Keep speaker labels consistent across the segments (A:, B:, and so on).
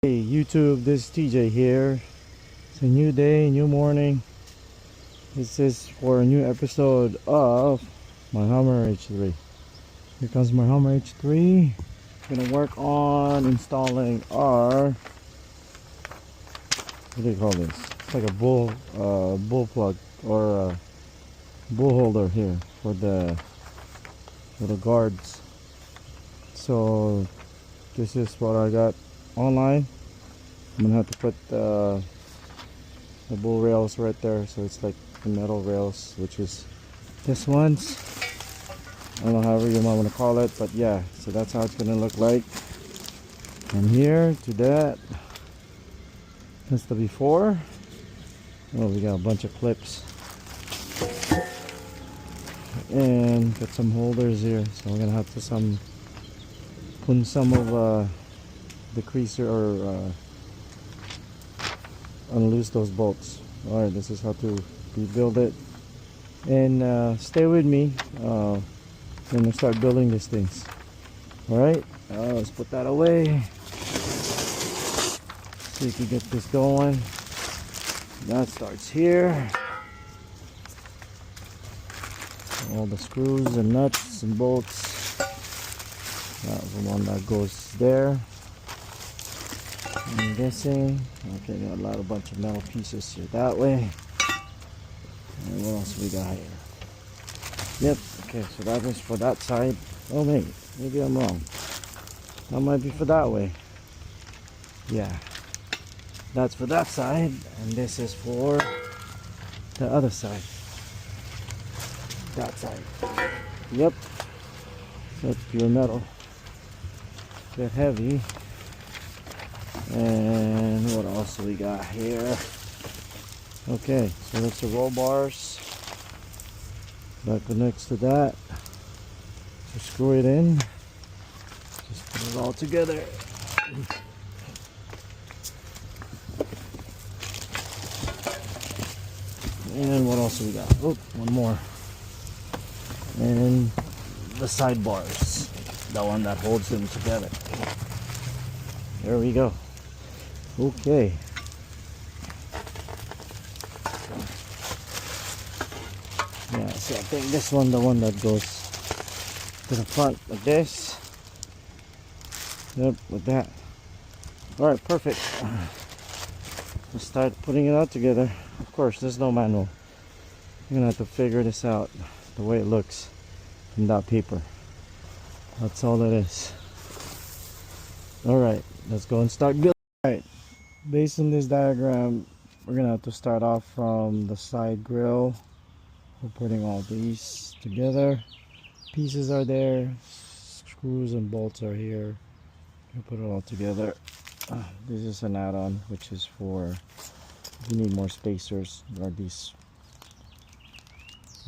A: Hey YouTube, this is TJ here. It's a new day, new morning. This is for a new episode of my Hummer H3. Here comes my Hummer H3. I'm gonna work on installing our, what do you call this? It's like a bull plug or a bull holder here for the guards. So this is what I got online. I'm gonna have to put the bull rails right there, so it's like the metal rails, which is this one's. I don't know, however you might want to call it, but yeah, so that's how it's gonna look like. From here to that, that's the before. Oh, we got a bunch of clips and got some holders here, so we're gonna have to put some of the creaser or unloose those bolts. Alright, this is how to rebuild it, and stay with me when we start building these things. Alright, let's put that away. See if we get this going. That starts here. All the screws and nuts and bolts. That's the one that goes there, I'm guessing. Okay, got a bunch of metal pieces here that way. And what else we got here? Yep, okay, so that is for that side. Oh maybe I'm wrong. That might be for that way. Yeah, that's for that side, and this is for the other side. That side. Yep, that's pure metal. Bit heavy. And what else we got here? Okay, so that's the roll bars that connects to that. So screw it in. Just put it all together. And what else we got? Oh, one more. And the side bars, the one that holds them together. There we go. Okay. Yeah, so I think this one, the one that goes to the front like this. Yep, with that. Alright, perfect. Let's start putting it all together. Of course, there's no manual. You're gonna have to figure this out the way it looks from that paper. That's all it is. Alright, let's go and start building. Alright, based on this diagram, we're gonna have to start off from the side grill. We're putting all these together. Pieces are there, screws and bolts are here. We'll put it all together. This is an add-on, which is for if you need more spacers. There are these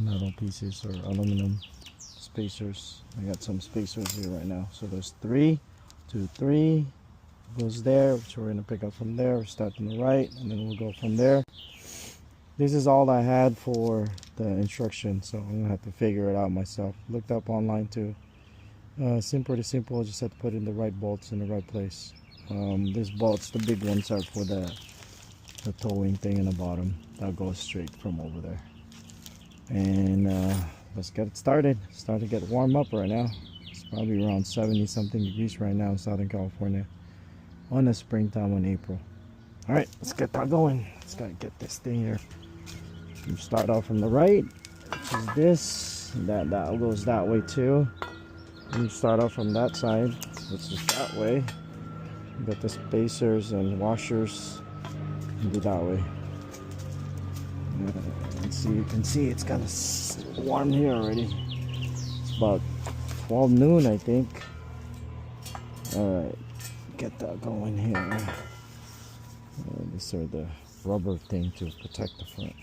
A: metal pieces or aluminum spacers. I got some spacers here right now. So there's 3, 2, 3 goes there, which we're going to pick up from there. Start on the right, and then we'll go from there. This is all I had for the instructions, so I'm going to have to figure it out myself. Looked up online too. Pretty simple. Just have to put in the right bolts in the right place. These bolts, the big ones, are for the towing thing in the bottom. That goes straight from over there. And let's get it started. It's starting to get warm up right now. It's probably around 70 something degrees right now in Southern California on a springtime in April. Alright, let's get that going. Let's gotta get this thing here. You start off from the right, which is this. That goes that way too. And you start off from that side, which is that way. You got the spacers and washers. You do that way. Let's see, you can see it's kind of warm here already. It's about 12 noon, I think. Alright, get that going here. These are the rubber thing to protect the front.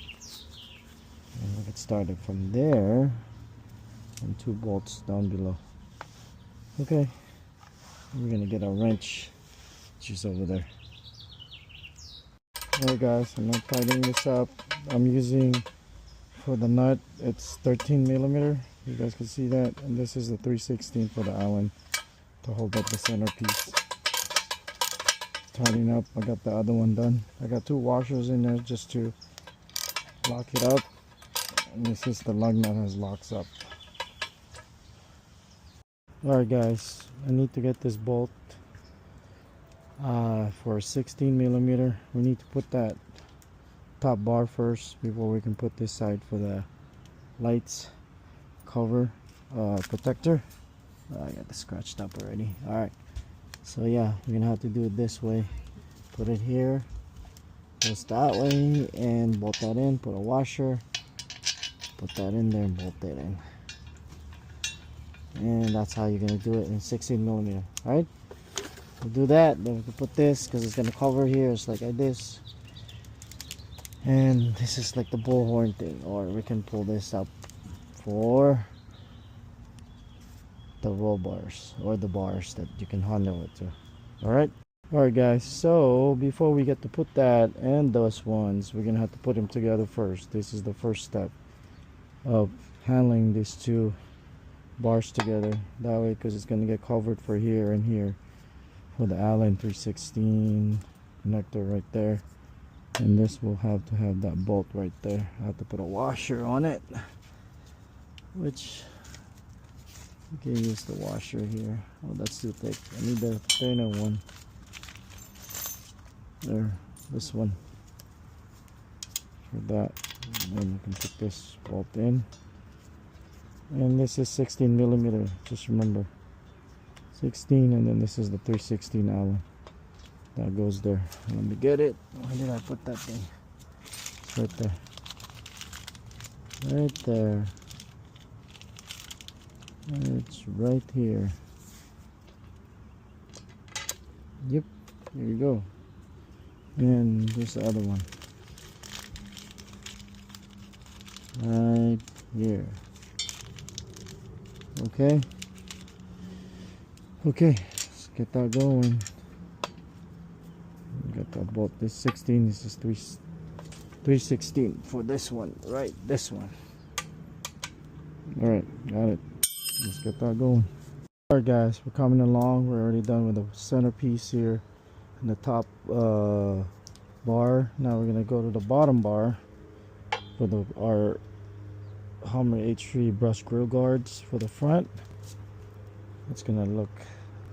A: And we'll get started from there. And 2 bolts down below. Okay, we're gonna get a wrench, which is over there. Alright guys, I'm not tightening this up. I'm using, for the nut, it's 13 millimeter. You guys can see that. And this is the 3/16 for the Allen to hold up the center piece. tidying up. I got the other one done. I got 2 washers in there just to lock it up. And this is the lug nut has locks up. Alright guys, I need to get this bolt for 16 millimeter. We need to put that top bar first before we can put this side for the lights cover protector. I got it scratched up already. Alright, so yeah, we're gonna have to do it this way. Put it here, goes that way, and bolt that in. Put a washer, put that in there, and bolt that in. And that's how you're gonna do it in 16 millimeter. Alright, we'll do that. Then we can put this because it's gonna cover here. It's like this, and this is like the bullhorn thing, or we can pull this up for the roll bars or the bars that you can handle it to. Alright guys, so before we get to put that and those ones, we're gonna have to put them together first. This is the first step of handling these 2 bars together, that way, because it's gonna get covered for here and here for the Allen 316 connector right there, and this will have to have that bolt right there. I have to put a washer on it, which you can use the washer here. Oh, that's too thick. I need the thinner one. There, this one for that. And then you can put this bolt in. And this is 16 millimeter. Just remember, 16, and then this is the 316 Allen that goes there. Let me get it. Where did I put that thing? It's right there. Right there. It's right here. Yep, here you go. And there's the other one. Right here. Okay. Okay, let's get that going. Got that bolt. This 16, this is 316 for this one, right? This one. Alright, got it. Let's get that going. Alright guys, we're coming along. We're already done with the centerpiece here and the top bar. Now we're gonna go to the bottom bar for our Hummer H3 brush grill guards for the front. It's gonna look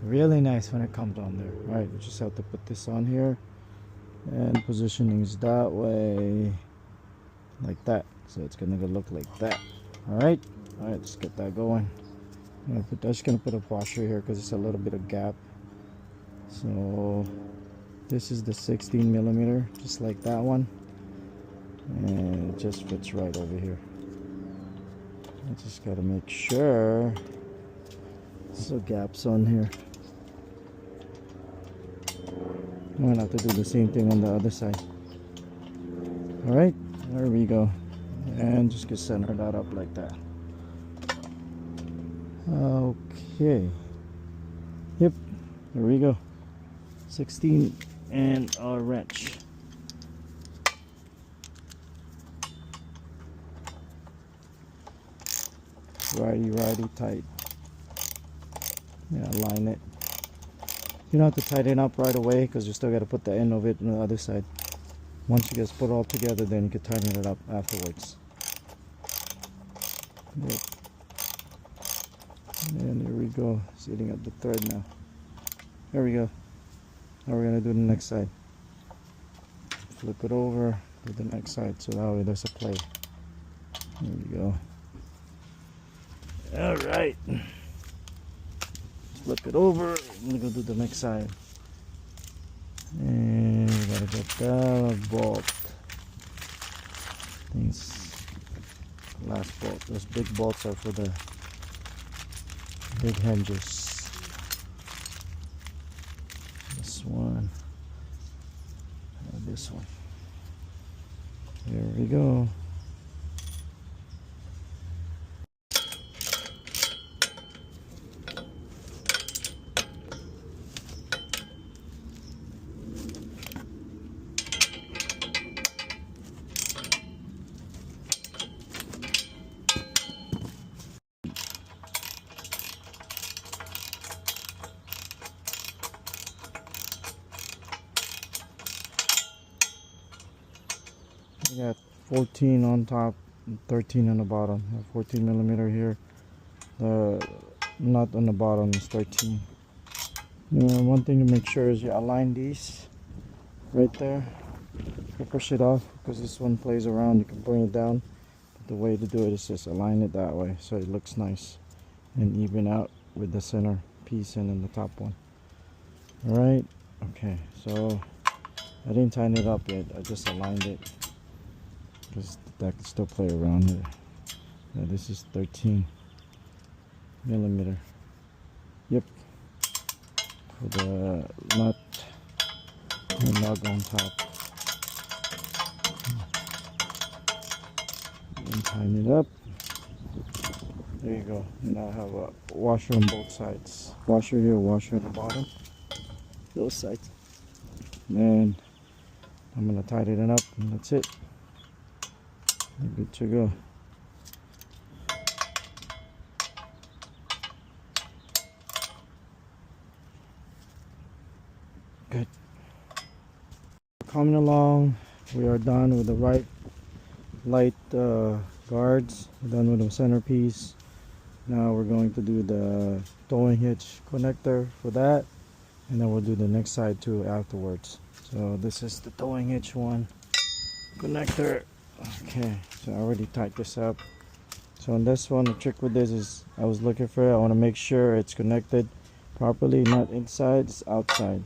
A: really nice when it comes on there. Alright, we just have to put this on here, and positioning is that way, like that, so it's gonna look like that. Alright, let's get that going. I'm just gonna put a washer here because it's a little bit of gap. So this is the 16 millimeter, just like that one, and it just fits right over here. I just gotta make sure there's no gaps on here. I'm gonna have to do the same thing on the other side. Alright, there we go. And just get center that up like that. Okay. Yep, there we go. 16 and our wrench. Righty tight. Yeah, line it. You don't have to tighten up right away because you still got to put the end of it on the other side. Once you guys put it all together, then you can tighten it up afterwards. Yep. And here we go, setting up the thread now. There we go. Now we're gonna do the next side. Flip it over, do the next side, so that way there's a play. There we go. All right. Flip it over. I'm gonna go do the next side. And we gotta get that bolt. Things. Last bolt. Those big bolts are for the big hinges. This one. And this one. There we go. I got 14 on top and 13 on the bottom. I have 14 millimeter here. The nut on the bottom is 13. One thing to make sure is you align these right there. You push it off because this one plays around. You can bring it down. But the way to do it is just align it that way so it looks nice and even out with the center piece and then the top one. Alright, okay, so I didn't tighten it up yet. I just aligned it because that can still play around here. Yeah, this is 13 millimeter. Yep, for the nut and lug on top. And tighten it up. There you go. Now I have a washer on both sides. Washer here, washer at the bottom. Those sides. And I'm gonna tighten it up, and that's it. We're good to go. Good. Coming along, we are done with the right light guards. We're done with the centerpiece. Now we're going to do the towing hitch connector for that, and then we'll do the next side too afterwards. So this is the towing hitch one connector. Okay, so I already tied this up. So on this one, the trick with this is I was looking for it. I want to make sure it's connected properly, not inside, it's outside.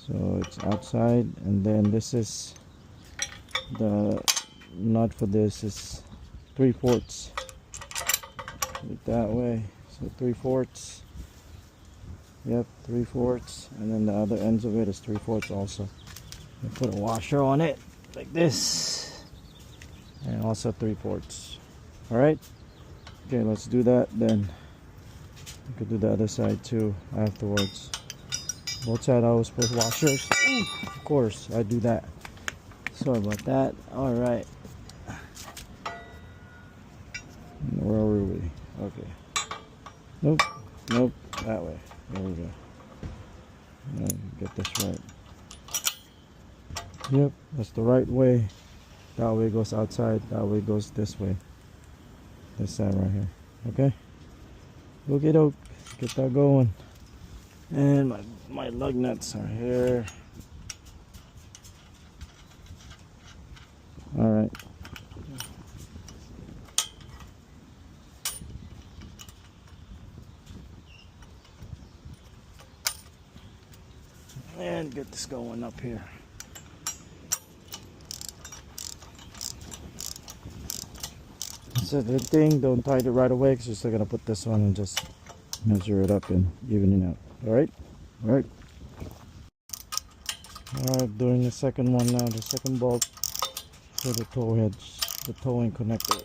A: So it's outside, and then this is the nut for this is 3/4. Put it that way. So 3/4. Yep, 3/4, and then the other ends of it is 3/4 also. You put a washer on it like this, and also 3/4. All right. Okay, let's do that. Then we could do the other side too afterwards. Both sides I always put washers. Ooh, of course, I do that. Sorry about that. All right. Where were we? Okay. Nope. Nope. That way. There we go. Get this right. Yep, that's the right way. That way goes outside. That way goes this way. This side right here. Okay. Okie doke. Get that going. And my lug nuts are here. All right. And get this going up here. So the thing, don't tie it right away because you're still gonna put this on and just measure it up and even it out. All right, all right, all right. Doing the second one now, the second bolt for the tow hitch, the towing connector.